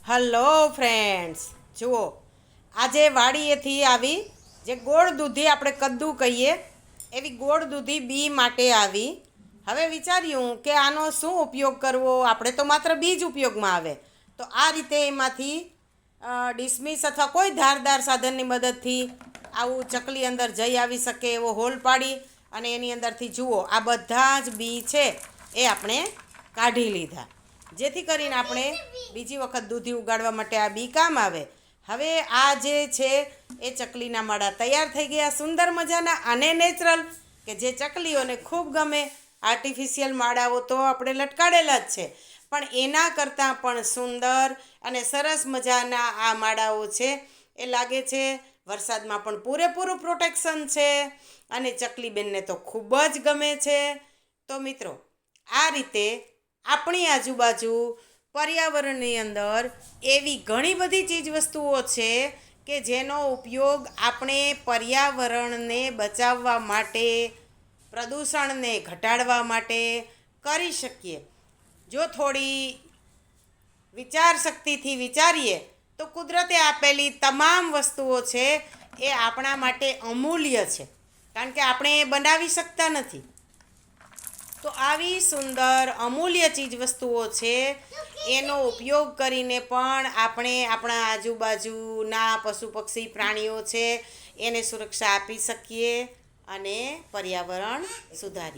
Hello friends, જુઓ આજે વાડીએથી આવી જે ગોળ દૂધી આપણે કદ્દુ કહીએ એવી ગોળ દૂધી બી માટે આવી. હવે વિચાર્યું કે આનો શું ઉપયોગ કરવો. આપણે તો માત્ર બી જ ઉપયોગમાં આવે, તો આ રીતે એમાંથી ડિસમિસ અથવા કોઈ ધારદાર સાધનની મદદથી આવું ચકલી અંદર જઈ આવી શકે એવો હોલ પાડી અને એની અંદરથી જુઓ આ બધા જ બી છે એ આપણે કાઢી લીધા, જેથી કરીને આપણે બીજી વખત દૂધી ઉગાડવા માટે આ બી કામ આવે. હવે આ જે છે એ ચકલીના માળા તૈયાર થઈ ગયા, સુંદર મજાના અને નેચરલ, કે જે ચકલીઓને ખૂબ ગમે. આર્ટિફિશિયલ માળાઓ તો આપણે લટકાડેલા જ છે, પણ એના કરતાં પણ સુંદર અને સરસ મજાના આ માળાઓ છે. એ લાગે છે વરસાદમાં પણ પૂરેપૂરું પ્રોટેક્શન છે અને ચકલીબેનને તો ખૂબ જ ગમે છે. તો મિત્રો, આ રીતે આપણી આજુબાજુ પર્યાવરણની અંદર એવી ઘણી બધી ચીજવસ્તુઓ છે કે જેનો ઉપયોગ આપણે પર્યાવરણને બચાવવા માટે, પ્રદૂષણને ઘટાડવા માટે કરી શકીએ. જો થોડી વિચાર શક્તિથી વિચારીએ તો કુદરતે આપેલી તમામ વસ્તુઓ છે એ આપણા માટે અમૂલ્ય છે, કારણ કે આપણે એ બનાવી શકતા નથી. તો આવી સુંદર અમૂલ્ય ચીજવસ્તુઓ છે એનો ઉપયોગ કરીને પણ આપણે આપણા આજુબાજુના પશુ પક્ષી પ્રાણીઓ છે એને સુરક્ષા આપી શકીએ અને પર્યાવરણ સુધારીએ.